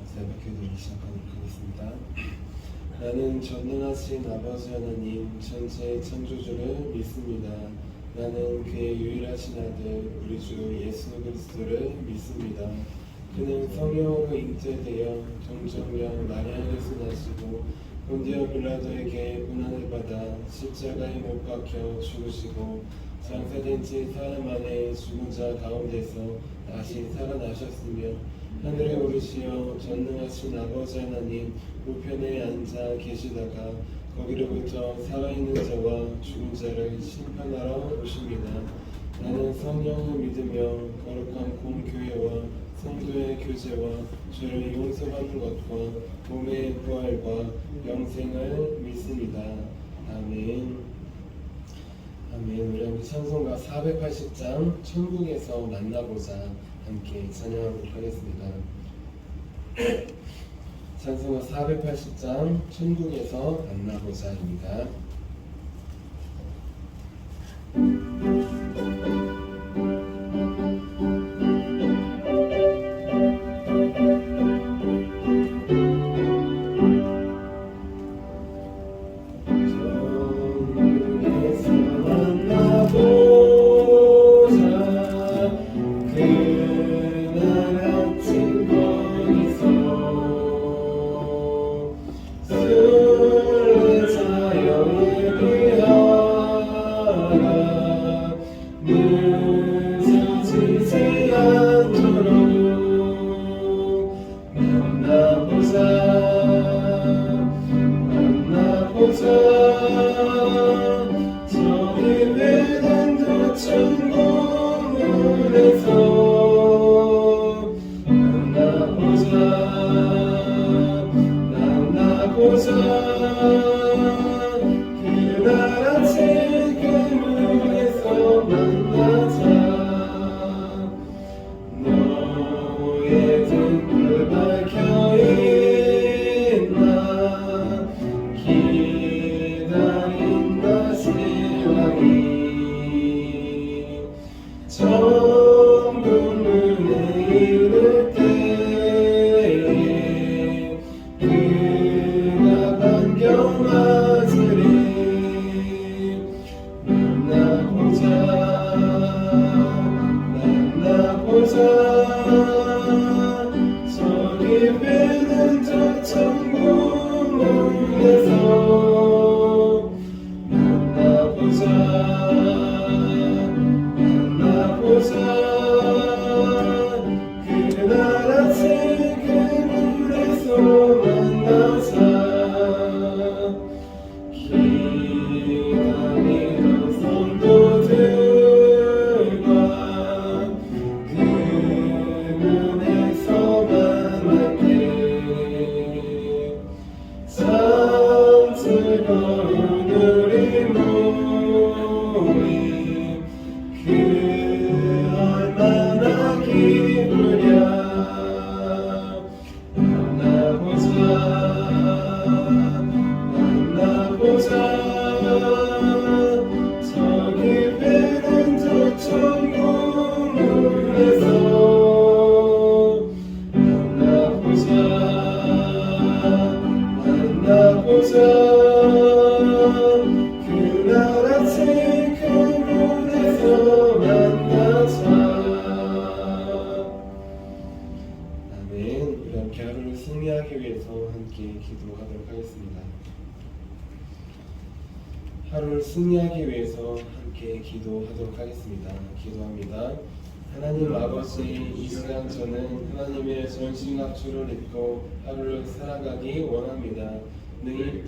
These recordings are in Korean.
새벽기도를 시작하도록 하겠습니다. 나는 전능하신 아버지 하나님 전체의 창조주를 믿습니다. 나는 그의 유일하신 아들 우리 주 예수 그리스도를 믿습니다. 그는 성령으로 잉태되어 동정녀 마리아에게서 나시고 본디오 빌라도에게 고난을 받아 십자가에 못 박혀 죽으시고 장사된 지 사흘 만에 죽은 자 가운데서 다시 살아나셨으며 하늘에 오르시어 전능하신 아버지 하나님 우편에 앉아 계시다가 거기로부터 살아있는 자와 죽은 자를 심판하러 오십니다. 나는 성령을 믿으며 거룩한 공교회와 성도의 교제와 죄를 용서받는 것과 몸의 부활과 영생을 믿습니다. 아멘. 아멘. 우리 함께 찬송가 480장 천국에서 만나보자 함께 찬양하도록 하겠습니다. 찬송가 480장 천국에서 만나보자입니다. 하루를 승리하기 위해서 함께 기도하도록 하겠습니다. 기도합니다. 하나님 아버지, 이 시간 저는 하나님의 전신갑주를 입고 하루를 살아가기 원합니다. 능히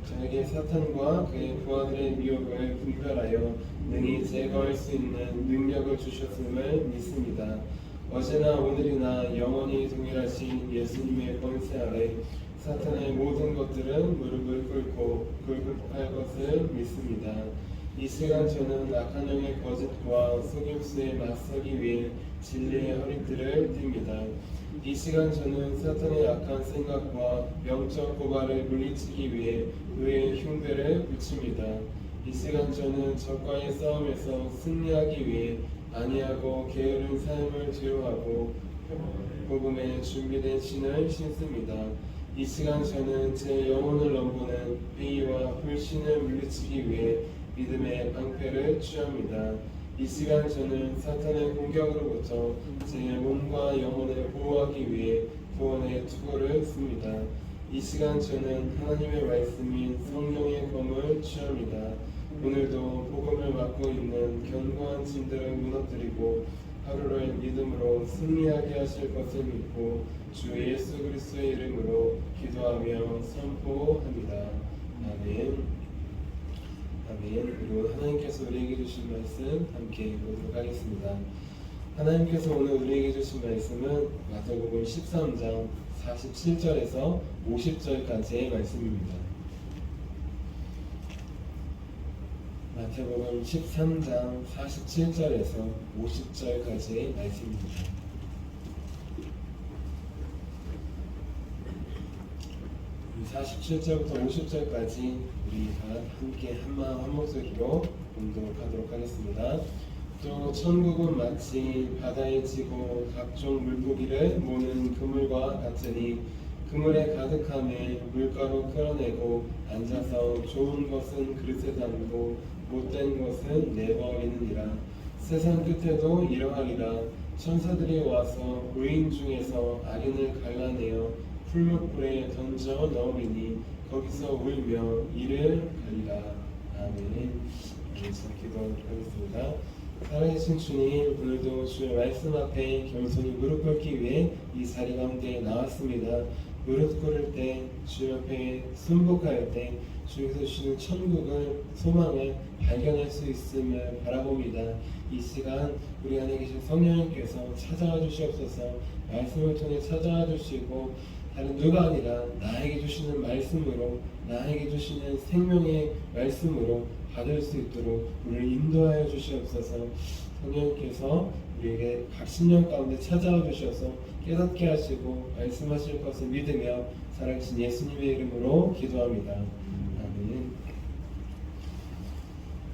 저에게 사탄과 그의 부하들의 미혹을 분별하여 능히 제거할 수 있는 능력을 주셨음을 믿습니다. 어제나 오늘이나 영원히 동일하신 예수님의 권세 아래 사탄의 모든 것들은 무릎을 꿇고 굴복할 것을 믿습니다. 이 시간 저는 악한 영의 거짓과 속임수에 맞서기 위해 진리의 허리띠를 띱니다. 이 시간 저는 사탄의 악한 생각과 영적 고발을 물리치기 위해 의의 흉배를 붙입니다. 이 시간 저는 적과의 싸움에서 승리하기 위해 안이하고 게으른 삶을 제어하고 복음에 준비된 신을 신습니다. 이 시간 저는 제 영혼을 넘보는 회의와 불신을 물리치기 위해 믿음의 방패를 취합니다. 이 시간 저는 사탄의 공격으로부터 제 몸과 영혼을 보호하기 위해 구원의 투구를 씁니다. 이 시간 저는 하나님의 말씀인 성령의 검을 취합니다. 오늘도 복음을 맡고 있는 견고한 짐들을 무너뜨리고 하루를 믿음으로 승리하게 하실 것을 믿고 주 예수 그리스도의 이름으로 기도하며 선포합니다. 아멘. 아멘. 그리고 하나님께서 우리에게 주신 말씀 함께 보도록 하겠습니다. 하나님께서 오늘 우리에게 주신 말씀은 마태복음 13장 47절에서 50절까지의 말씀입니다. 마태복음 13장 47절에서 50절까지의 말씀입니다. 이 47절부터 50절까지 우리가 함께 한마음 한목소리로 봉독하도록 하겠습니다. 또 천국은 마치 바다에 지고 각종 물고기를 모는 그물과 같으니 그물에 가득함에 물가로 끌어내고 앉아서 좋은 것은 그릇에 담고 못된 것은 내버리느니라. 세상 끝에도 이러하리라. 천사들이 와서 의인 중에서 악인을 갈라내어 풀무불에 던져 넣으리니 거기서 울며 이를 가리라. 아멘. 기도하겠습니다. 살아계신 주님, 오늘도 주의 말씀 앞에 겸손히 무릎 꿇기 위해 이 자리 가운데 나왔습니다. 무릎 꿇을 때, 주 옆에 순복할 때 주께서 주시는 천국을, 소망을 발견할 수 있음을 바라봅니다. 이 시간 우리 안에 계신 성령님께서 찾아와 주시옵소서. 말씀을 통해 찾아와 주시고 다른 누가 아니라 나에게 주시는 말씀으로, 나에게 주시는 생명의 말씀으로 받을 수 있도록 우리를 인도하여 주시옵소서. 성령님께서 우리에게 각신령 가운데 찾아와 주셔서 깨닫게 하시고 말씀하실 것을 믿으며 살아계신 예수님의 이름으로 기도합니다. 아멘.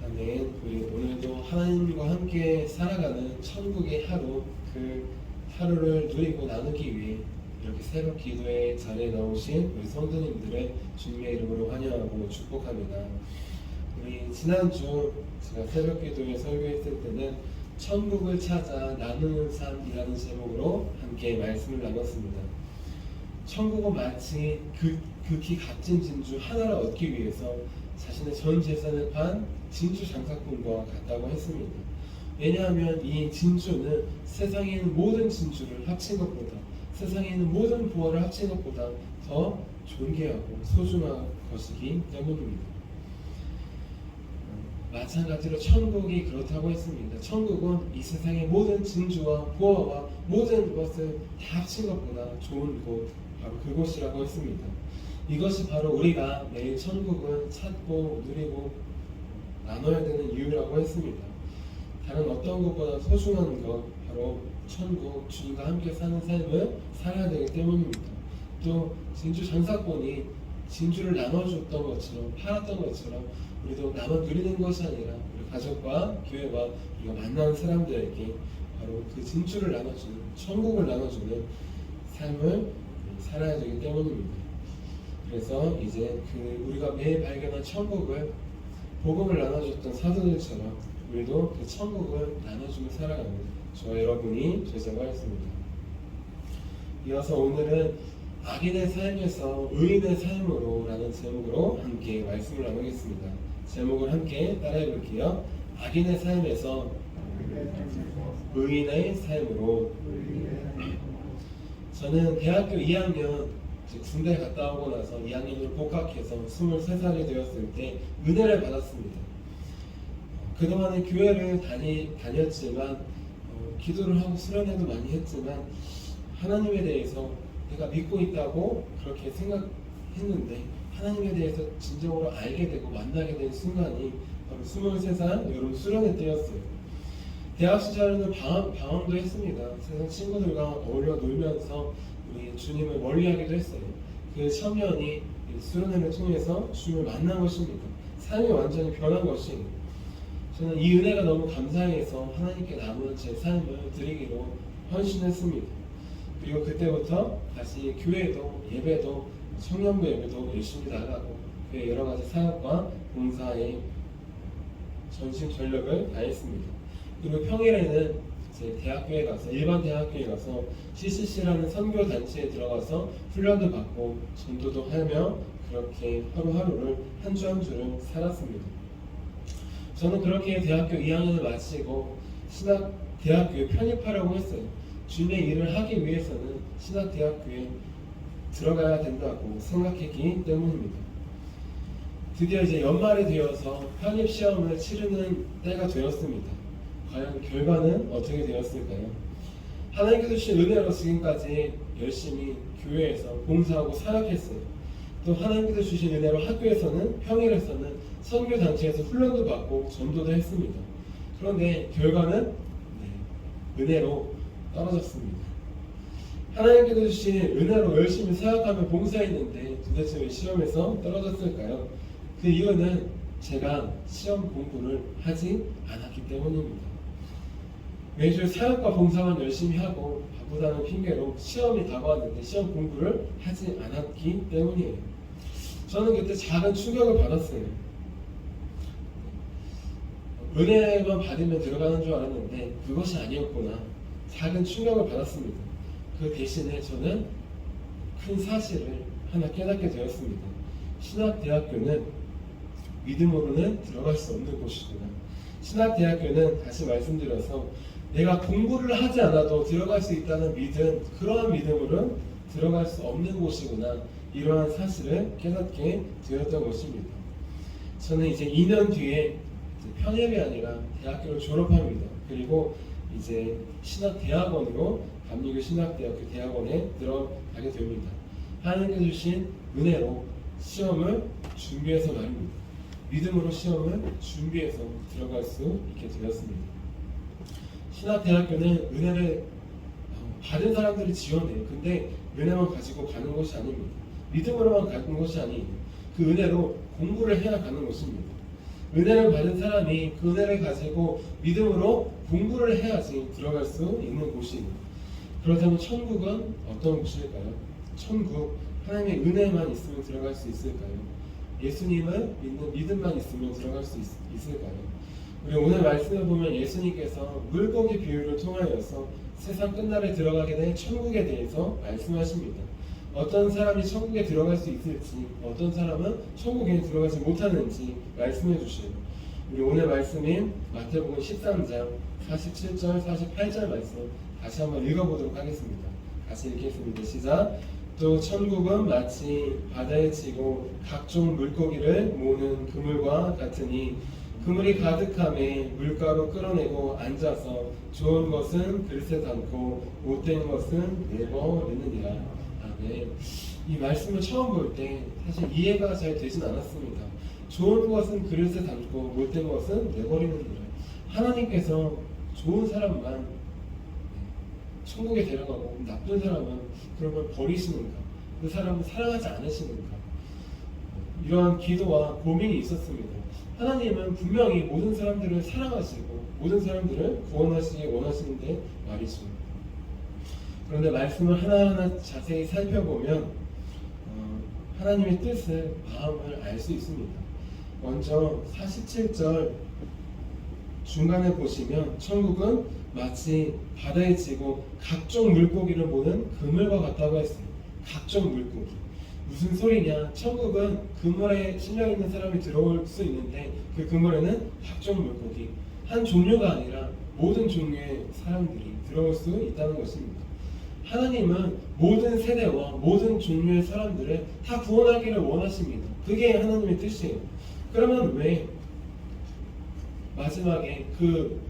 아멘. 우리 오늘도 하나님과 함께 살아가는 천국의 하루, 그 하루를 누리고 나누기 위해 이렇게 새벽 기도의 자리에 나오신 우리 성도님들의 주님의 이름으로 환영하고 축복합니다. 우리 지난주 제가 새벽 기도에 설교했을 때는 천국을 찾아 나누는 삶이라는 제목으로 함께 말씀을 나눴습니다. 천국은 마치 극히 값진 진주 하나를 얻기 위해서 자신의 전 재산을 판 진주 장사꾼과 같다고 했습니다. 왜냐하면 이 진주는 세상에 있는 모든 진주를 합친 것보다, 세상에 있는 모든 보화를 합친 것보다 더 존귀하고 소중한 것이기 때문입니다. 마찬가지로 천국이 그렇다고 했습니다. 천국은 이 세상의 모든 진주와 보화와 모든 것을 다 합친 것보다 좋은 곳, 바로 그곳이라고 했습니다. 이것이 바로 우리가 매일 천국을 찾고 누리고 나눠야 되는 이유라고 했습니다. 다른 어떤 것보다 소중한 것, 바로 천국, 주님과 함께 사는 삶을 살아야 되기 때문입니다. 또 진주 장사꾼이 진주를 나눠줬던 것처럼, 팔았던 것처럼 우리도 나만 누리는 것이 아니라 우리 가족과 교회와 우리가 만나는 사람들에게 바로 그 진주를 나눠주는, 천국을 나눠주는 삶을 살아야 되기 때문입니다. 그래서 이제 그 우리가 매일 발견한 천국을, 복음을 나눠줬던 사도들처럼 우리도 그 천국을 나눠주며 살아가는 저와 여러분이 되자고 하였습니다. 이어서 오늘은 악인의 삶에서 의인의 삶으로 라는 제목으로 함께 말씀을 나누겠습니다. 제목을 함께 따라해 볼게요. 악인의 삶에서 의인의 삶으로. 저는 대학교 2학년 군대 갔다 오고 나서 2학년을 복학해서 23살이 되었을 때 은혜를 받았습니다. 그동안에 교회를 다녔지만 기도를 하고 수련회도 많이 했지만 하나님에 대해서 내가 믿고 있다고 그렇게 생각했는데 하나님에 대해서 진정으로 알게 되고 만나게 된 순간이 바로 23살 여름 수련회 때였어요. 대학 시절에는 방황도 했습니다. 세상 친구들과 어울려 놀면서 우리 주님을 멀리하기도 했어요. 그 청년이 수련회를 통해서 주님을 만난 것입니다. 삶이 완전히 변한 것이, 저는 이 은혜가 너무 감사해서 하나님께 남은 제 삶을 드리기로 헌신했습니다. 그리고 그때부터 다시 교회도 예배도 청년부 예배도 열심히 나가고 그 여러 가지 사역과 봉사에 전심 전력을 다했습니다. 그리고 평일에는 이제 대학교에 가서 일반 대학교에 가서 CCC라는 선교 단체에 들어가서 훈련도 받고 전도도 하며 그렇게 하루하루를 한 주 한 주를 살았습니다. 저는 그렇게 대학교 2학년을 마치고 신학대학교에 편입하려고 했어요. 주님의 일을 하기 위해서는 신학대학교에 들어가야 된다고 생각했기 때문입니다. 드디어 이제 연말이 되어서 편입 시험을 치르는 때가 되었습니다. 과연 결과는 어떻게 되었을까요? 하나님께서 주신 은혜로 지금까지 열심히 교회에서 봉사하고 사역했어요. 또 하나님께서 주신 은혜로 학교에서는 평일에서는 선교 단체에서 훈련도 받고 전도도 했습니다. 그런데 결과는 은혜로 떨어졌습니다. 하나님께서 주신 은혜로 열심히 사역하며 봉사했는데 도대체 왜 시험에서 떨어졌을까요? 그 이유는 제가 시험 공부를 하지 않았기 때문입니다. 매주 사역과 봉사만 열심히 하고 바쁘다는 핑계로 시험이 다가왔는데 시험 공부를 하지 않았기 때문이에요. 저는 그때 작은 충격을 받았어요. 은혜만 받으면 들어가는 줄 알았는데 그것이 아니었구나. 작은 충격을 받았습니다. 그 대신에 저는 큰 사실을 하나 깨닫게 되었습니다. 신학대학교는 믿음으로는 들어갈 수 없는 곳이구나. 신학대학교는 다시 말씀드려서 내가 공부를 하지 않아도 들어갈 수 있다는 믿음, 그러한 믿음으로는 들어갈 수 없는 곳이구나. 이러한 사실을 깨닫게 되었던 것입니다. 저는 이제 2년 뒤에 편입이 아니라 대학교를 졸업합니다. 그리고 이제 신학대학원으로 감리교 신학대학교 대학원에 들어가게 됩니다. 하나님께서 주신 은혜로 시험을 준비해서 말입니다. 믿음으로 시험을 준비해서 들어갈 수 있게 되었습니다. 신학대학교는 은혜를 받은 사람들이 지원해요. 근데 은혜만 가지고 가는 것이 아닙니다. 믿음으로만 가는 것이 아니에요. 그 은혜로 공부를 해야 가는 것입니다. 은혜를 받은 사람이 그 은혜를 가지고 믿음으로 공부를 해야지 들어갈 수 있는 곳입니다. 그렇다면 천국은 어떤 곳일까요? 천국, 하나님의 은혜만 있으면 들어갈 수 있을까요? 예수님을 믿는 믿음만 있으면 들어갈 수 있을까요? 우리 오늘 말씀을 보면 예수님께서 물고기 비유를 통하여서 세상 끝날에 들어가게 될 천국에 대해서 말씀하십니다. 어떤 사람이 천국에 들어갈 수 있을지, 어떤 사람은 천국에 들어가지 못하는지 말씀해 주시고, 우리 오늘 말씀인 마태복음 13장 47절, 48절 말씀 다시 한번 읽어보도록 하겠습니다. 같이 읽겠습니다. 시작. 또 천국은 마치 바다에 치고 각종 물고기를 모으는 그물과 같으니 그물이 가득함에 물가로 끌어내고 앉아서 좋은 것은 그릇에 담고 못된 것은 내버리느니라. 아멘. 이 말씀을 처음 볼 때 사실 이해가 잘 되진 않았습니다. 좋은 것은 그릇에 담고 못된 것은 내버리느니라. 하나님께서 좋은 사람만 천국에 데려가고 나쁜 사람은 그런 걸 버리시는가? 그 사람은 사랑하지 않으시는가? 이러한 기도와 고민이 있었습니다. 하나님은 분명히 모든 사람들을 사랑하시고 모든 사람들을 구원하시기 원하시는데 말이죠. 그런데 말씀을 하나하나 자세히 살펴보면 하나님의 뜻을, 마음을 알 수 있습니다. 먼저 47절 중간에 보시면 천국은 마치 바다에 치고 각종 물고기를 모는 그물과 같다고 했어요. 각종 물고기. 무슨 소리냐? 천국은 그물에 실려 있는 사람이 들어올 수 있는데 그 그물에는 각종 물고기, 한 종류가 아니라 모든 종류의 사람들이 들어올 수 있다는 것입니다. 하나님은 모든 세대와 모든 종류의 사람들을 다 구원하기를 원하십니다. 그게 하나님의 뜻이에요. 그러면 왜 마지막에 그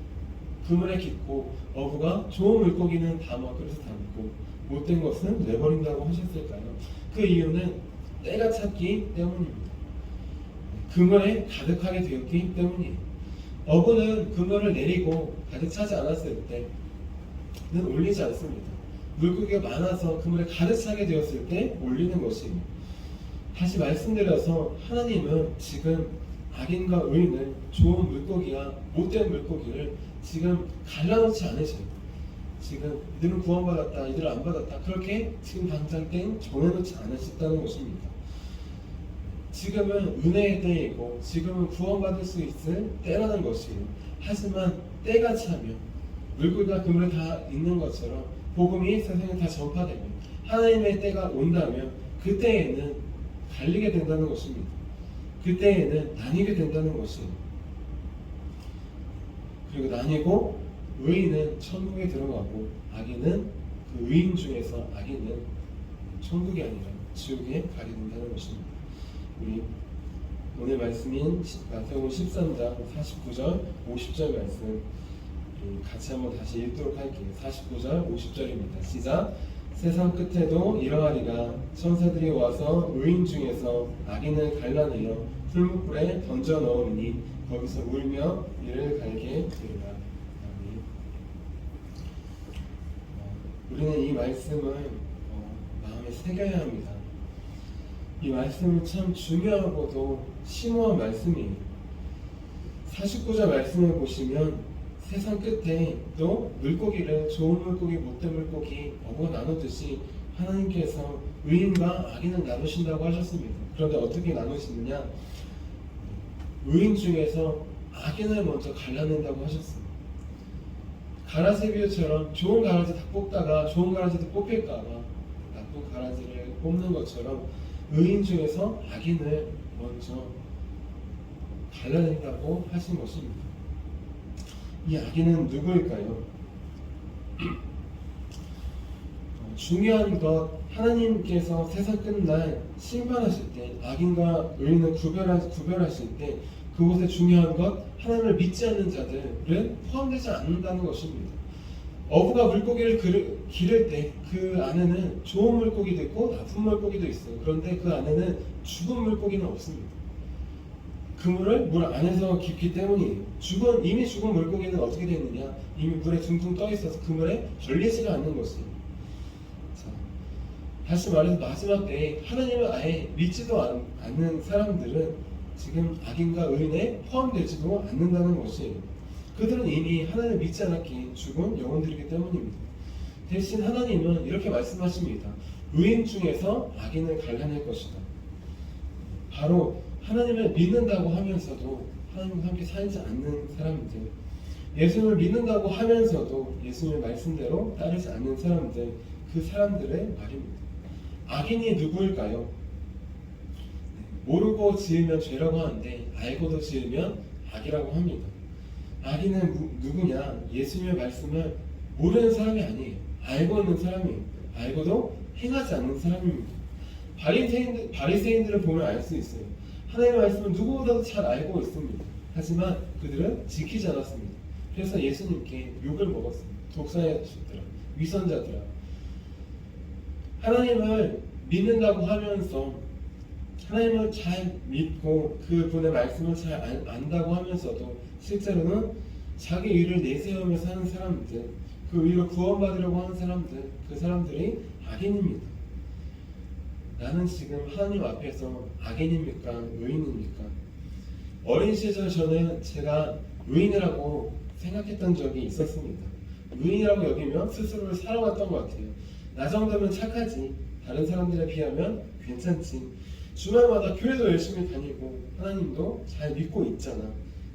그물에 깃고 어부가 좋은 물고기는 담아 그릇에 담고 못된 것은 내버린다고 하셨을까요? 그 이유는 때가 찼기 때문입니다. 그물에 가득하게 되었기 때문이에요. 어부는 그물을 내리고 가득 차지 않았을 때는 올리지 않습니다. 물고기가 많아서 그물에 가득 차게 되었을 때 올리는 것입니다. 다시 말씀드려서 하나님은 지금 악인과 의인을, 좋은 물고기와 못된 물고기를 지금 갈라놓지 않으셔요. 지금 이들은 구원받았다, 이들은 안 받았다, 그렇게 지금 당장 땡 정해놓지 않으셨다는 것입니다. 지금은 은혜의 때이고 지금은 구원받을 수 있을 때라는 것이에요. 하지만 때가 차면 물고기가 그물에 다 있는 것처럼 복음이 세상에 다 전파되면 하나님의 때가 온다면 그때에는 갈리게 된다는 것입니다. 그때에는 나뉘게 된다는 것이에요. 그리고 나뉘고 의인은 천국에 들어가고 악인은 그 의인 중에서 악인은 천국이 아니라 지옥에 가게 된다는 것입니다. 우리 오늘 말씀인 마태복음 13장 49절 50절 말씀 같이 한번 다시 읽도록 할게요. 49절 50절입니다. 시작. 세상 끝에도 이러하리라. 천사들이 와서 의인 중에서 악인을 갈라내어 풀무불에 던져 넣으리니 거기서 울며 이를 갈게 되리라. 우리는 이 말씀을 마음에 새겨야 합니다. 이 말씀은 참 중요하고도 심오한 말씀이에요. 49절 말씀을 보시면 세상 끝에 또 물고기를 좋은 물고기, 못된 물고기 어고 나누듯이 하나님께서 의인과 악인을 나누신다고 하셨습니다. 그런데 어떻게 나누시느냐? 의인 중에서 악인을 먼저 갈라낸다고 하셨습니다. 가라지 비유처럼 좋은 가라지 다 뽑다가 좋은 가라지도 뽑힐까봐 나쁜 가라지를 뽑는 것처럼 의인 중에서 악인을 먼저 갈라낸다고 하신 것입니다. 이 악인은 누구일까요? 중요한 것, 하나님께서 세상 끝날 심판하실 때 악인과 의인을 구별하실 때 그곳에 중요한 것, 하나님을 믿지 않는 자들은 포함되지 않는다는 것입니다. 어부가 물고기를 기를 때 그 안에는 좋은 물고기도 있고 나쁜 물고기도 있어요. 그런데 그 안에는 죽은 물고기는 없습니다. 그물을 물 안에서 깊기 때문이에요. 이미 죽은 물고기는 어떻게 되느냐? 이미 물에 둥둥 떠 있어서 그물에 걸리지가 않는 것이에요. 자, 다시 말해서 마지막 때에 하나님을 아예 믿지도 않는 사람들은 지금 악인과 의인에 포함되지도 않는다는 것이에요. 그들은 이미 하나님을 믿지 않았기에 죽은 영혼들이기 때문입니다. 대신 하나님은 이렇게 말씀하십니다. 의인 중에서 악인을 갈라낼 것이다. 바로 하나님을 믿는다고 하면서도 하나님과 함께 살지 않는 사람들, 예수님을 믿는다고 하면서도 예수님의 말씀대로 따르지 않는 사람들, 그 사람들의 말입니다. 악인이 누구일까요? 모르고 지으면 죄라고 하는데 알고도 지으면 악이라고 합니다. 악인은 누구냐? 예수님의 말씀을 모르는 사람이 아니에요. 알고 있는 사람이에요. 알고도 행하지 않는 사람입니다. 바리새인들을 보면 알 수 있어요. 하나님의 말씀을 누구보다도 잘 알고 있습니다. 하지만 그들은 지키지 않았습니다. 그래서 예수님께 욕을 먹었습니다. 독사자들아, 위선자들아. 하나님을 믿는다고 하면서 하나님을 잘 믿고 그분의 말씀을 잘 안다고 하면서도 실제로는 자기 의를 내세우며 사는 사람들, 그 의로 구원받으려고 하는 사람들, 그 사람들이 악인입니다. 나는 지금 하나님 앞에서 악인입니까? 의인입니까? 어린 시절 저는 제가 의인이라고 생각했던 적이 있었습니다. 의인이라고 여기면 스스로를 사랑했던 것 같아요. 나 정도면 착하지, 다른 사람들에 비하면 괜찮지, 주말마다 교회도 열심히 다니고 하나님도 잘 믿고 있잖아.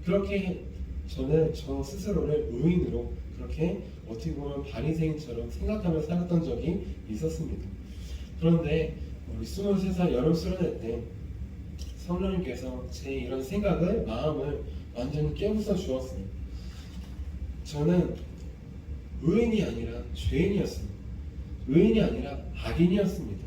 그렇게 저는 저 스스로를 의인으로 그렇게 어떻게 보면 바리새인처럼 생각하며 살았던 적이 있었습니다. 그런데 우리 23살 여름 수련회 때 성령님께서 제 이런 생각을, 마음을 완전히 깨부숴 주었어요. 저는 의인이 아니라 죄인이었습니다. 의인이 아니라 악인이었습니다.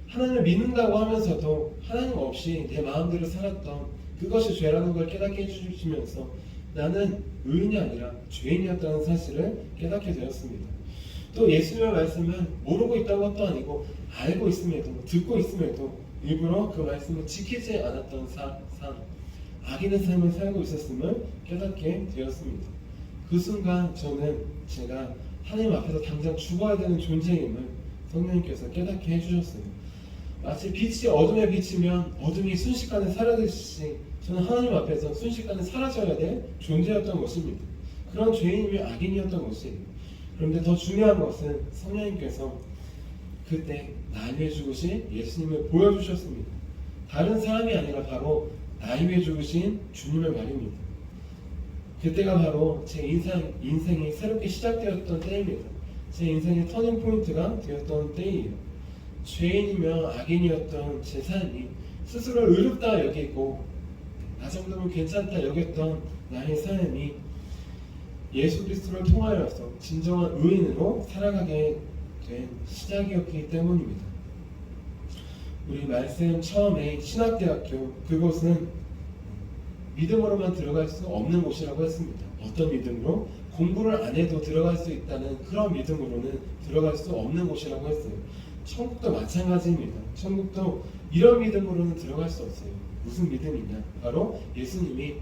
하나님을 믿는다고 하면서도 하나님 없이 내 마음대로 살았던 그것이 죄라는 걸 깨닫게 해주시면서 나는 의인이 아니라 죄인이었다는 사실을 깨닫게 되었습니다. 또 예수님의 말씀은 모르고 있다는 것도 아니고 알고 있음에도, 듣고 있음에도 일부러 그 말씀을 지키지 않았던 삶, 악인의 삶을 살고 있었음을 깨닫게 되었습니다. 그 순간 저는 제가 하나님 앞에서 당장 죽어야 되는 존재임을 성령님께서 깨닫게 해주셨어요. 마치 빛이 어둠에 비치면 어둠이 순식간에 사라지듯이 저는 하나님 앞에서 순식간에 사라져야 될 존재였던 것입니다. 그런 죄인이며 악인이었던 것이에요. 그런데 더 중요한 것은 성령님께서 그때 날 위해 죽으신 예수님을 보여주셨습니다. 다른 사람이 아니라 바로 날 위해 죽으신 주님을 말입니다. 그때가 바로 제 인생이 새롭게 시작되었던 때입니다. 제 인생의 터닝 포인트가 되었던 때이에요. 죄인이며 악인이었던 제 삶이 스스로 의롭다 여기고 나 정도면 괜찮다 여겼던 나의 삶이 예수 그리스도를 통하여서 진정한 의인으로 살아가게 된 시작이었기 때문입니다. 우리 말씀 처음에 신학대학교 그곳은 믿음으로만 들어갈 수 없는 곳이라고 했습니다. 어떤 믿음으로? 공부를 안 해도 들어갈 수 있다는 그런 믿음으로는 들어갈 수 없는 곳이라고 했어요. 천국도 마찬가지입니다. 천국도 이런 믿음으로는 들어갈 수 없어요. 무슨 믿음이냐? 바로 예수님이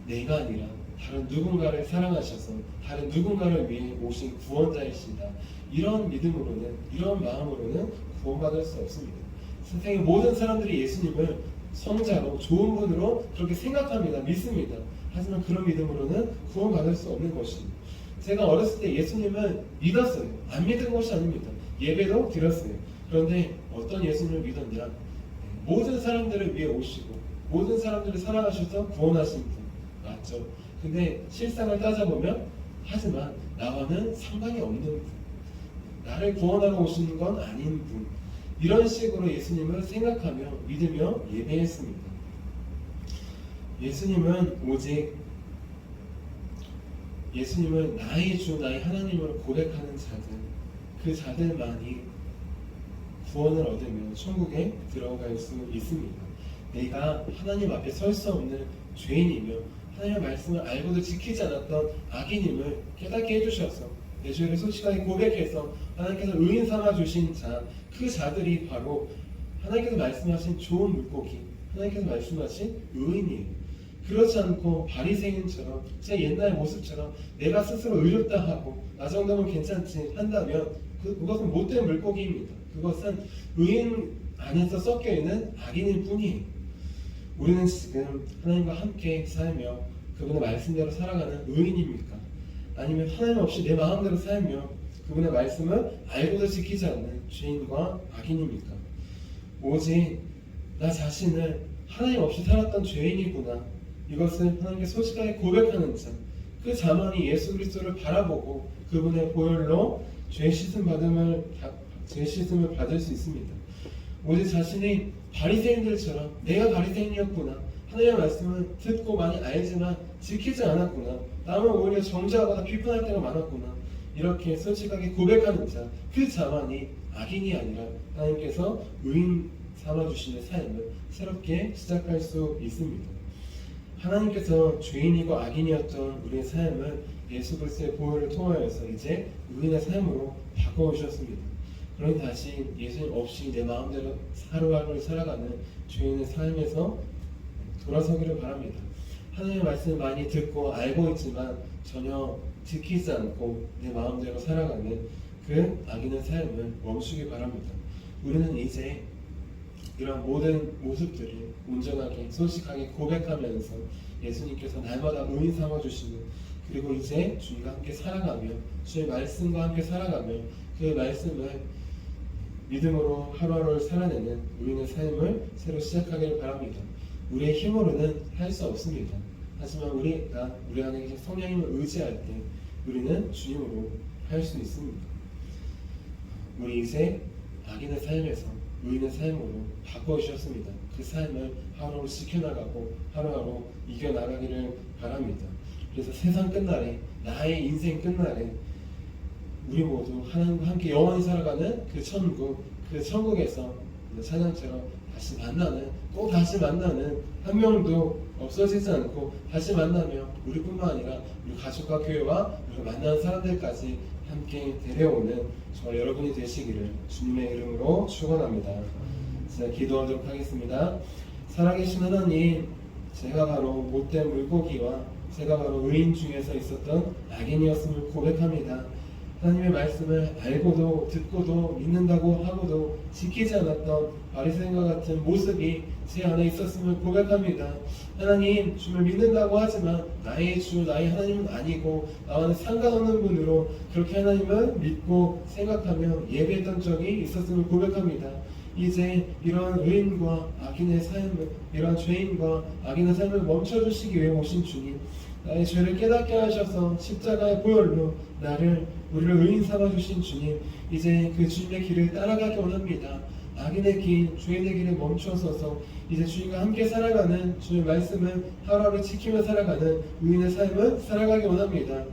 내가 아니라 다른 누군가를 사랑하셔서 다른 누군가를 위해 오신 구원자이시다. 이런 믿음으로는, 이런 마음으로는 구원받을 수 없습니다. 세상의 모든 사람들이 예수님을 성자로 좋은 분으로 그렇게 생각합니다. 믿습니다. 하지만 그런 믿음으로는 구원받을 수 없는 것입니다. 제가 어렸을 때 예수님을 믿었어요. 안 믿은 것이 아닙니다. 예배도 드렸어요. 그런데 어떤 예수님을 믿었냐? 모든 사람들을 위해 오시고 모든 사람들을 사랑하셔서 구원하신 분 맞죠? 근데 실상을 따져보면 하지만 나와는 상관이 없는 분, 나를 구원하러 오시는 건 아닌 분, 이런 식으로 예수님을 생각하며 믿으며 예배했습니다. 예수님은 오직 예수님을 나의 주, 나의 하나님으로 고백하는 자들, 그 자들만이 구원을 얻으며 천국에 들어갈 수 있습니다. 내가 하나님 앞에 설 수 없는 죄인이며 하나님의 말씀을 알고도 지키지 않았던 악인임을 깨닫게 해주셔서 내 죄를 솔직하게 고백해서 하나님께서 의인 삼아 주신 자, 그 자들이 바로 하나님께서 말씀하신 좋은 물고기, 하나님께서 말씀하신 의인이에요. 그렇지 않고 바리새인처럼 제 옛날 모습처럼 내가 스스로 의롭다 하고 나 정도면 괜찮지 한다면 그것은 못된 물고기입니다. 그것은 의인 안에서 섞여있는 악인일 뿐이에요. 우리는 지금 하나님과 함께 살며 그분의 말씀대로 살아가는 의인입니까? 아니면 하나님 없이 내 마음대로 살며 그분의 말씀을 알고도 지키지 않는 죄인과 악인입니까? 오직 나 자신을 하나님 없이 살았던 죄인이구나, 이것을 하나님께 솔직하게 고백하는 자, 그 자만이 예수 그리스도를 바라보고 그분의 보혈로 죄 씻음을 받을 수 있습니다. 오직 자신이 바리새인들처럼 내가 바리새인이었구나, 하나님의 말씀을 듣고 많이 알지만 지키지 않았구나, 남을 오히려 정죄하거나 비판할 때가 많았구나, 이렇게 솔직하게 고백하는 자, 그 자만이 악인이 아니라 하나님께서 의인 삼아주시는 삶을 새롭게 시작할 수 있습니다. 하나님께서 죄인이고 악인이었던 우리의 삶을 예수 그리스도의 보혈을 통하여서 이제 의인의 삶으로 바꿔오셨습니다. 그러니 다시 예수님 없이 내 마음대로 하루하루를 살아가는 죄인의 삶에서 돌아서기를 바랍니다. 하나님의 말씀을 많이 듣고 알고 있지만 전혀 지키지 않고 내 마음대로 살아가는 그 악인의 삶을 멈추기 바랍니다. 우리는 이제 이런 모든 모습들을 온전하게 솔직하게 고백하면서 예수님께서 날마다 의인 삼아주시는, 그리고 이제 주님과 함께 살아가며 주의 말씀과 함께 살아가며 그 말씀을 믿음으로 하루하루를 살아내는 의인의 삶을 새로 시작하기를 바랍니다. 우리의 힘으로는 할 수 없습니다. 하지만 우리 안에 성령님을 의지할 때 우리는 주님으로 할 수 있습니다. 우리 이제 악인의 삶에서 의인의 삶으로 바꿔주셨습니다. 그 삶을 하루하루 지켜나가고 하루하루 이겨나가기를 바랍니다. 그래서 세상 끝날에, 나의 인생 끝날에 우리 모두 하나님과 함께 영원히 살아가는 그 천국, 그 천국에서 찬양처럼 다시 만나는, 또 다시 만나는, 한 명도 없어지지 않고 다시 만나며 우리뿐만 아니라 우리 가족과 교회와 우리가 만나는 사람들까지 함께 데려오는 저와 여러분이 되시기를 주님의 이름으로 축원합니다. 자, 기도하도록 하겠습니다. 살아계신 하나님, 제가 바로 못된 물고기와 제가 바로 의인 중에서 있었던 악인이었음을 고백합니다. 하나님의 말씀을 알고도 듣고도 믿는다고 하고도 지키지 않았던 바리새인과 같은 모습이 제 안에 있었음을 고백합니다. 하나님, 주를 믿는다고 하지만 나의 주, 나의 하나님은 아니고 나와는 상관없는 분으로 그렇게 하나님을 믿고 생각하며 예배했던 적이 있었음을 고백합니다. 이제 이러한 의인과 악인의 삶을, 이러한 죄인과 악인의 삶을 멈춰주시기 위해 오신 주님, 나의 죄를 깨닫게 하셔서 십자가의 보혈로 우리를 의인 삼아주신 주님, 이제 그 주님의 길을 따라가기 원합니다. 악인의 길, 죄인의 길에 멈춰서서 이제 주님과 함께 살아가는, 주님의 말씀을 하루하루 지키며 살아가는 의인의 삶을 살아가기 원합니다.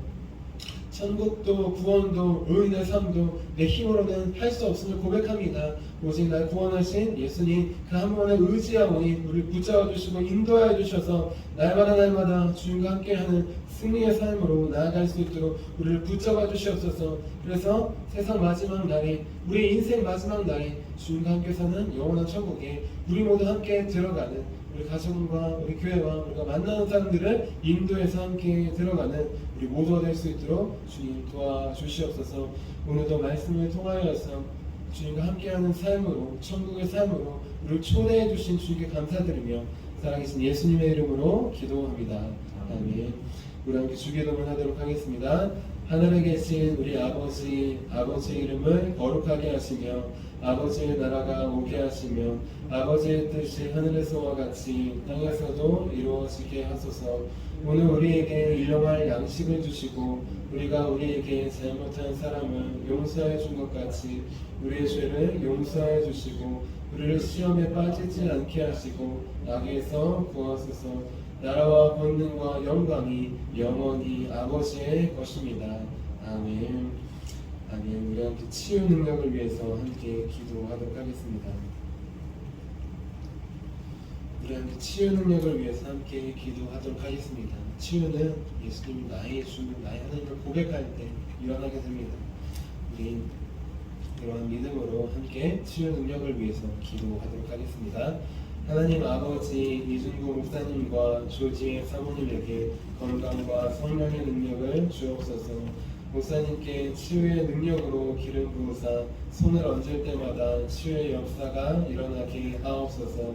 천국도 구원도 의인의 삶도 내 힘으로는 할 수 없음을 고백합니다. 오직 날 구원하신 예수님 그 한 분에 의지하오니 우리를 붙잡아 주시고 인도하여 주셔서 날마다 주님과 함께하는 승리의 삶으로 나아갈 수 있도록 우리를 붙잡아 주시옵소서. 그래서 세상 마지막 날에, 우리 인생 마지막 날에 주님과 함께 사는 영원한 천국에 우리 모두 함께 들어가는, 우리 가정과 우리 교회와 우리가 만나는 사람들을 인도해서 함께 들어가는 우리 모두가 될 수 있도록 주님 도와주시옵소서. 오늘도 말씀을 통하여서 주님과 함께하는 삶으로, 천국의 삶으로 우리를 초대해 주신 주님께 감사드리며 살아계신 예수님의 이름으로 기도합니다. 아멘. 우리 함께 주기도문 하도록 하겠습니다. 하늘에 계신 우리 아버지의 이름을 거룩하게 하시며 아버지의 나라가 오게 하시며 아버지의 뜻이 하늘에서와 같이 땅에서도 이루어지게 하소서. 오늘 우리에게 일용할 양식을 주시고 우리가 우리에게 잘못한 사람을 용서해 준 것 같이 우리의 죄를 용서해 주시고 우리를 시험에 빠지지 않게 하시고 악에서 구하소서. 나라와 권능과 영광이 영원히 아버지의 것입니다. 아멘. 아멘. 우리 함께 치유 능력을 위해서 함께 기도하도록 하겠습니다. 우리 함께 치유 능력을 위해서 함께 기도하도록 하겠습니다. 치유는 예수님이 나의 주, 나의 하나님을 고백할 때 일어나게 됩니다. 우리 이러한 믿음으로 함께 치유 능력을 위해서 기도하도록 하겠습니다. 하나님 아버지, 이준구 목사님과 조지혜 사모님에게 건강과 성령의 능력을 주옵소서. 목사님께 치유의 능력으로 기름 부으사 손을 얹을 때마다 치유의 역사가 일어나게 하옵소서.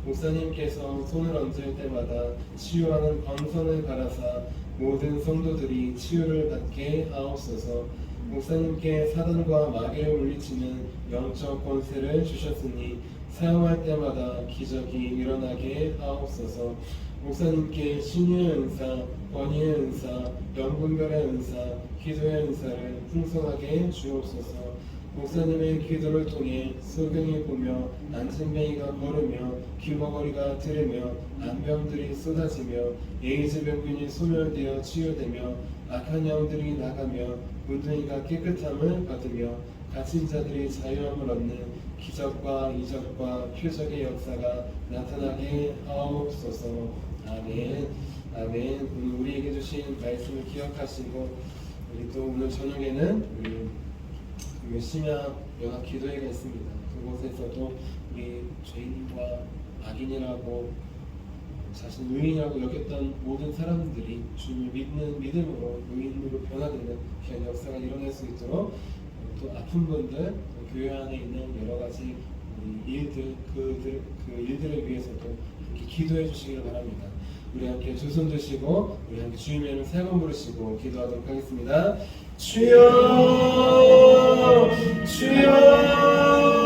목사님께서 손을 얹을 때마다 치유하는 광선을 갈아사 모든 성도들이 치유를 받게 하옵소서. 목사님께 사단과 마귀를 물리치는 영적 권세를 주셨으니 사용할 때마다 기적이 일어나게 하옵소서. 목사님께 신유의 은사, 권위의 은사, 영분별의 은사, 기도의 은사를 풍성하게 주옵소서. 목사님의 기도를 통해 소경이 보며 안진뱅이가 걸으며 귀머거리가 들으며 안병들이 쏟아지며 에이즈 병균이 소멸되어 치유되며 악한 영들이 나가며 문둥이가 깨끗함을 받으며 갇힌 자들이 자유함을 얻는 기적과 이적과 표적의 역사가 나타나게 하옵소서. 아멘. 아멘. 오늘 우리에게 주신 말씀을 기억하시고 우리 또 오늘 저녁에는 우리 심야 연합 기도회가 있습니다. 그곳에서도 우리 죄인과 악인이라고 자신 의인이라고 여겼던 모든 사람들이 주님을 믿는 믿음으로 의인으로 변화되는 귀한 역사가 일어날 수 있도록 또 아픈 분들, 교회 안에 있는 여러 가지 일들, 그 일들을 위해서도 함께 기도해 주시기를 바랍니다. 우리 함께 두 손 드시고 우리 함께 주님의 이름 세 번 부르시고 기도하도록 하겠습니다. 주여, 주여.